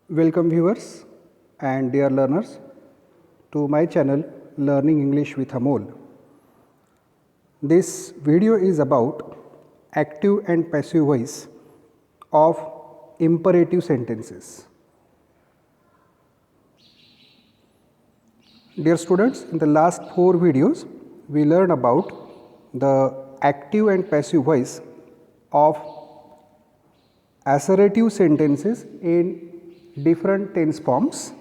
Welcome viewers and dear learners to my channel Learning English with Amol. This video is about active and passive voice of imperative sentences. Dear students, in the last 4 videos we learned about the active and passive voice of assertive sentences in different tense forms.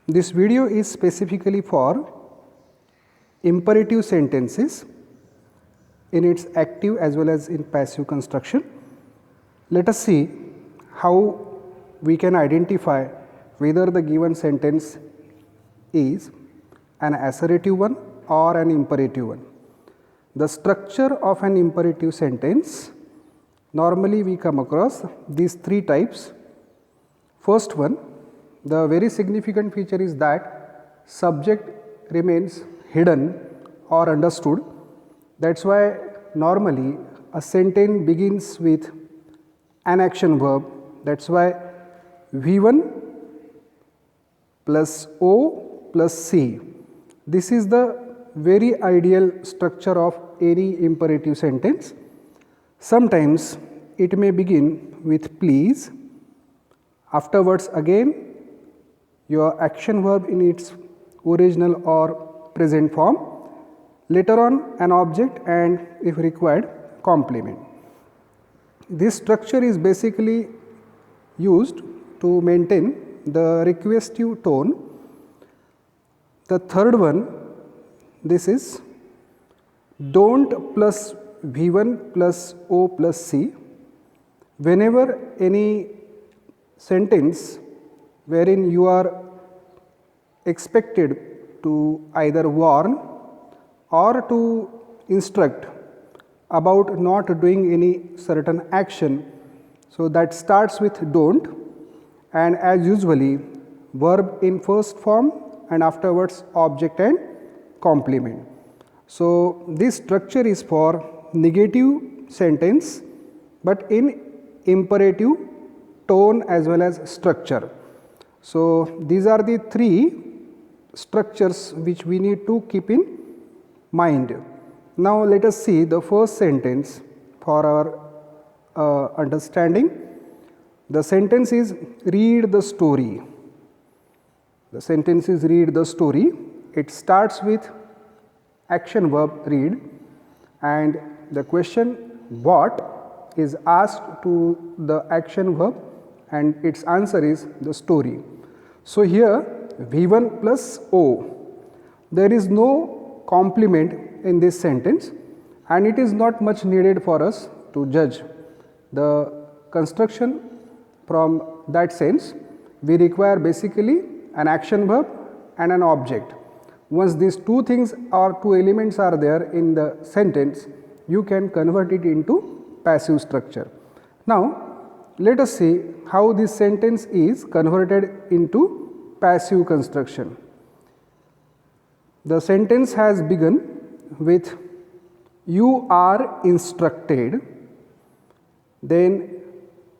This video is specifically for imperative sentences in its active as well as in passive construction. Let us see how we can identify whether the given sentence is an assertive one or an imperative one. The structure of an imperative sentence, normally we come across these 3 types. First one, the very significant feature is that subject remains hidden or understood. That's why normally a sentence begins with an action verb. That's why V1 plus O plus C. This is the very ideal structure of any imperative sentence. Sometimes it may begin with please, afterwards again your action verb in its original or present form, later on an object and if required complement. This structure is basically used to maintain the requestive tone. The third one, this is don't plus V1 plus O plus C. Whenever any sentence wherein you are expected to either warn or to instruct about not doing any certain action, so that starts with don't, and as usually verb in first form and afterwards object and complement. So this structure is for negative sentence but in imperative tone as well as structure. So these are the 3 structures which we need to keep in mind. Now let us see the first sentence for our understanding. The sentence is read the story. The sentence is read the story. It starts with action verb read, and the question what is asked to the action verb and its answer is the story. So here V1 plus O, there is no complement in this sentence and it is not much needed for us to judge the construction. From that sense, we require basically an action verb and an object. Once these 2 things or 2 elements are there in the sentence, you can convert it into passive structure. Now let us see how this sentence is converted into passive construction. The sentence has begun with you are instructed, then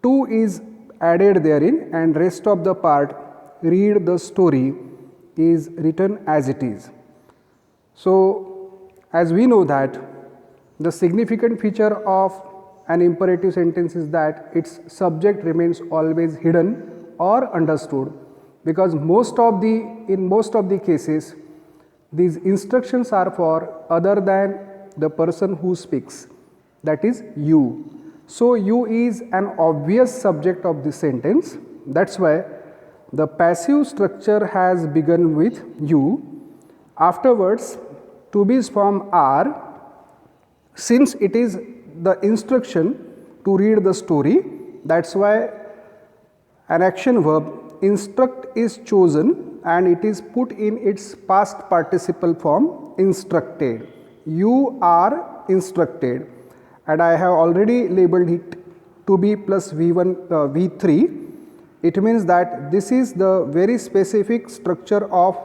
to is added therein and rest of the part read the story is written as it is. So as we know that the significant feature of an imperative sentence is that its subject remains always hidden or understood, because in most of the cases these instructions are for other than the person who speaks, that is you. So you is an obvious subject of this sentence. That's why the passive structure has begun with you. Afterwards to be's form are. Since it is the instruction to read the story, that's why an action verb instruct is chosen and it is put in its past participle form instructed. You are instructed, and I have already labeled it to be plus V1 V3. It means that this is the very specific structure of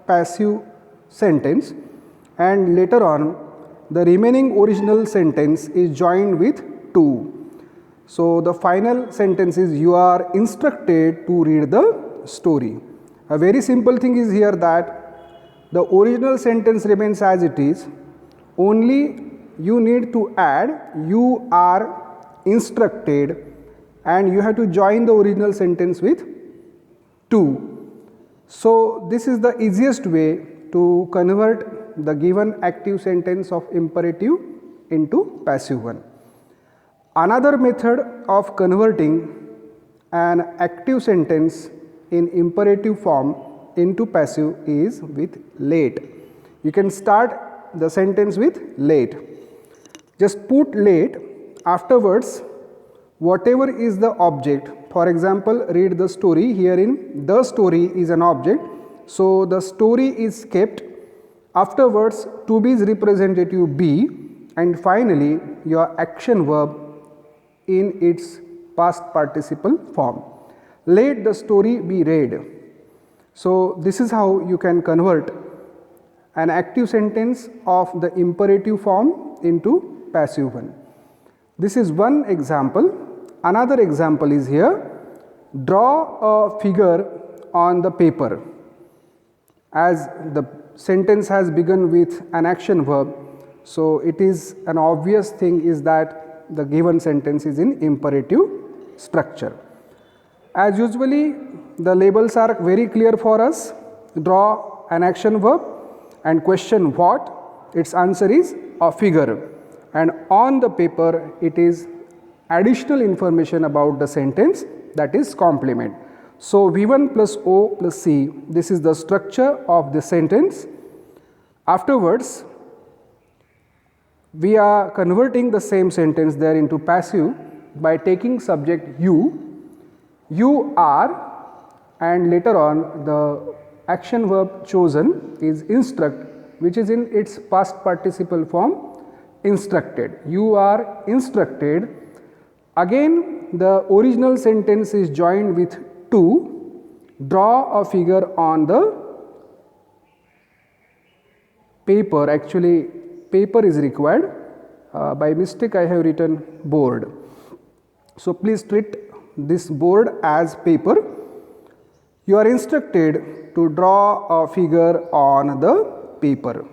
passive sentence, and later on the remaining original sentence is joined with to. So the final sentence is you are instructed to read the story. A very simple thing is here that the original sentence remains as it is, only you need to add you are instructed and you have to join the original sentence with to. So this is the easiest way to convert the given active sentence of imperative into passive one. Another method of converting an active sentence in imperative form into passive is with late. You can start the sentence with late. Just put late, afterwards whatever is the object. For example, read the story. Herein the story is an object, so the story is kept. Afterwards to be is representative be, and finally your action verb in its past participle form. Let the story be read. So this is how you can convert an active sentence of the imperative form into passive one. This is one example. Another example is here. Draw a figure on the paper. As the sentence has begun with an action verb, so it is an obvious thing is that the given sentence is in imperative structure. As usually the labels are very clear for us. Draw an action verb and question what, its answer is a figure, and on the paper it is additional information about the sentence, that is complement. So V1 plus O plus C, this is the structure of the sentence. Afterwards we are converting the same sentence there into passive by taking subject you are, and later on the action verb chosen is instruct, which is in its past participle form instructed. You are instructed. Again the original sentence is joined with to. Draw a figure on the paper. Actually paper is required. By mistake I have written board. So please treat this board as paper. You are instructed to draw a figure on the paper.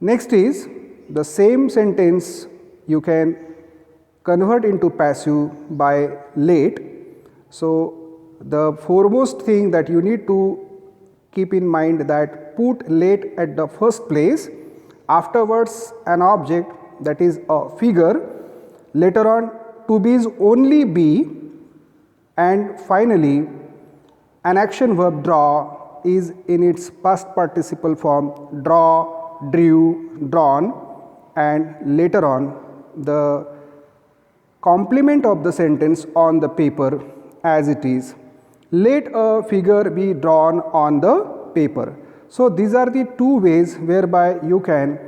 Next is the same sentence you can convert into passive by late. So the foremost thing that you need to keep in mind that put late at the first place, afterwards an object, that is a figure, later on to be is only be, and finally an action verb draw is in its past participle form draw, drew, drawn, and later on the complement of the sentence on the paper as it is. Let a figure be drawn on the paper. So these are the two ways whereby you can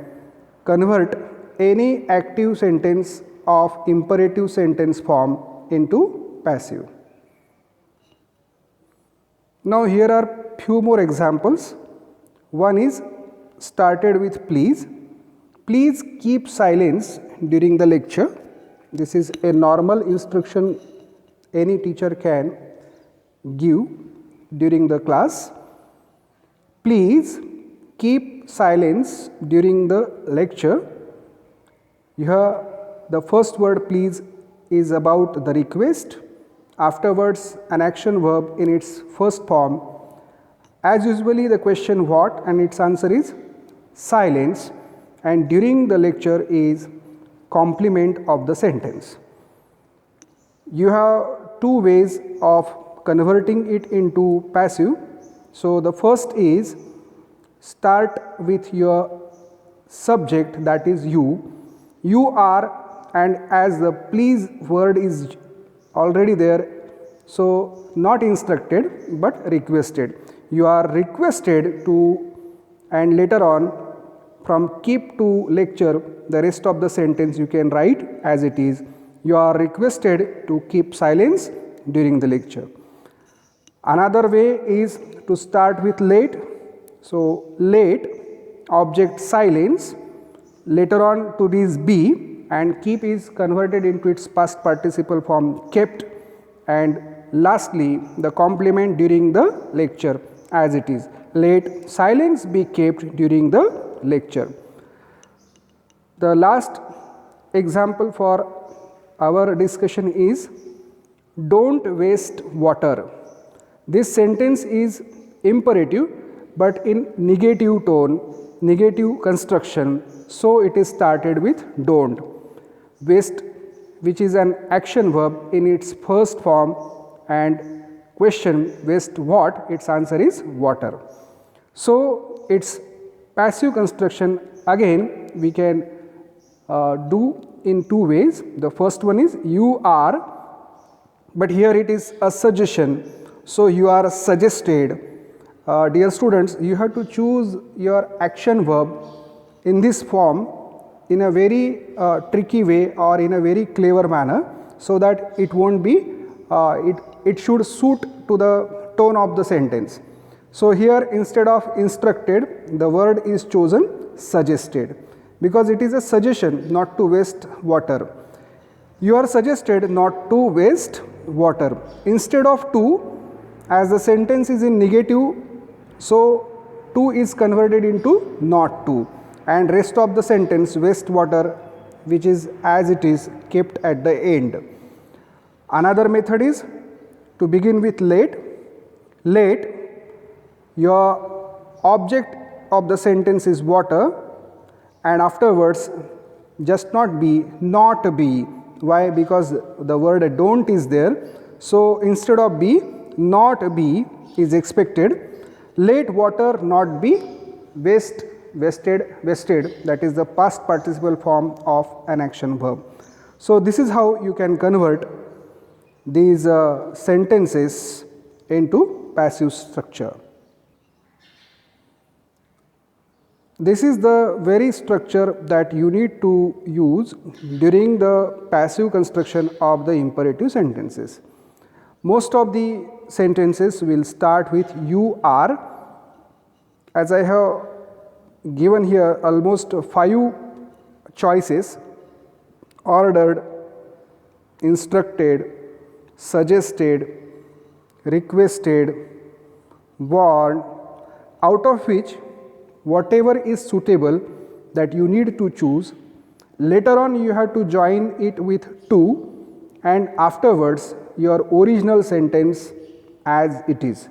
convert any active sentence of imperative sentence form into passive. Now here are few more examples. One is started with please. Please keep silence during the lecture. This is a normal instruction any teacher can give during the class. Please keep silence during the lecture. Here the first word please is about the request. Afterwards an action verb in its first form. As usually the question what, and its answer is silence, and during the lecture is complement of the sentence. You have two ways of converting it into passive. So the first is start with your subject, that is you are, and as the please word is already there, so not instructed but requested. You are requested to, and later on from keep to lecture the rest of the sentence you can write as it is. You are requested to keep silence during the lecture. Another way is to start with late. So late, object silence, later on to be is be, and keep is converted into its past participle form kept, and lastly the complement during the lecture as it is, let silence be kept during the lecture. The last example for our discussion is don't waste water. This sentence is imperative but in negative tone, negative construction, so it is started with don't. Waste, which is an action verb in its first form, and question waste what, its answer is water. So its passive construction again we can do in two ways. The first one is you are, but here it is a suggestion, so you are suggested. Dear students, you have to choose your action verb in this form in a very tricky way or in a very clever manner, so that it won't be it should suit to the tone of the sentence. So here instead of instructed, the word is chosen suggested, because it is a suggestion not to waste water. You are suggested not to waste water. Instead of to, as the sentence is in negative, so to is converted into not to, and rest of the sentence waste water, which is as it is, kept at the end. Another method is to begin with let. Let, your object of the sentence is water, and afterwards just not be, not be. Why? Because the word don't is there, so instead of be, not be is expected. Let water not be wasted, that is the past participle form of an action verb. So this is how you can convert these sentences into passive structure. This is the very structure that you need to use during the passive construction of the imperative sentences. Most of the sentences will start with you are. As I have given here almost 5 choices: ordered, instructed, suggested, requested, warned, out of which whatever is suitable that you need to choose. Later on you have to join it with to, and afterwards your original sentence as it is.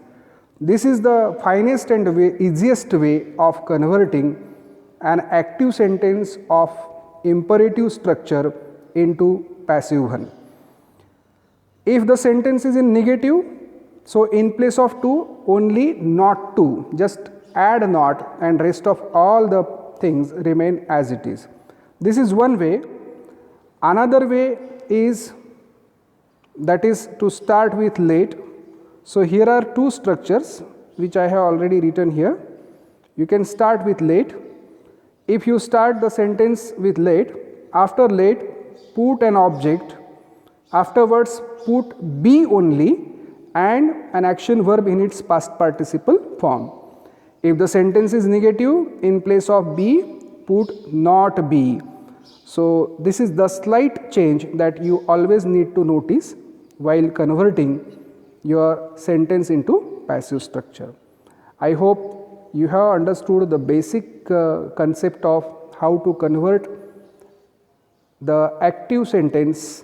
This is the finest and easiest way of converting an active sentence of imperative structure into passive one. If the sentence is in negative, so in place of to only not to, just add not, and rest of all the things remain as it is. This is one way. Another way is, that is to start with let. So here are 2 structures which I have already written here. You can start with let. If you start the sentence with let, after let put an object, afterwards put be only, and an action verb in its past participle form. If the sentence is negative, in place of be put not be. So this is the slight change that you always need to notice while converting your sentence into passive structure. I hope you have understood the basic concept of how to convert the active sentence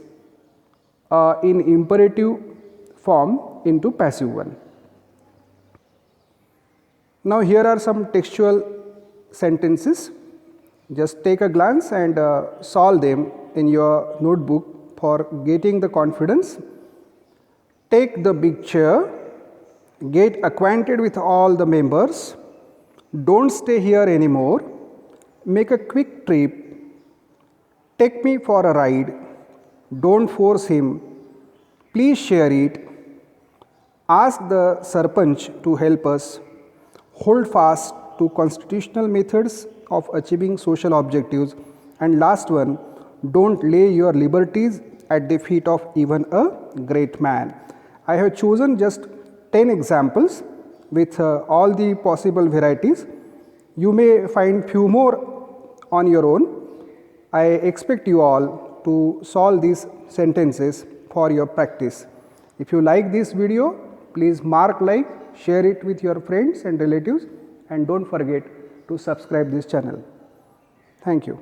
in imperative form into passive one. Now here are some textual sentences. Just take a glance and solve them in your notebook for getting the confidence. Take the big chair, get acquainted with all the members, don't stay here anymore, make a quick trip, take me for a ride, don't force him, please share it, ask the Sarpanch to help us, hold fast to constitutional methods of achieving social objectives, and last one, don't lay your liberties at the feet of even a great man. I have chosen just 10 examples with all the possible varieties. You may find few more on your own. I expect you all to solve these sentences for your practice. If you like this video, please mark like, share it with your friends and relatives, and don't forget to subscribe this channel. Thank you.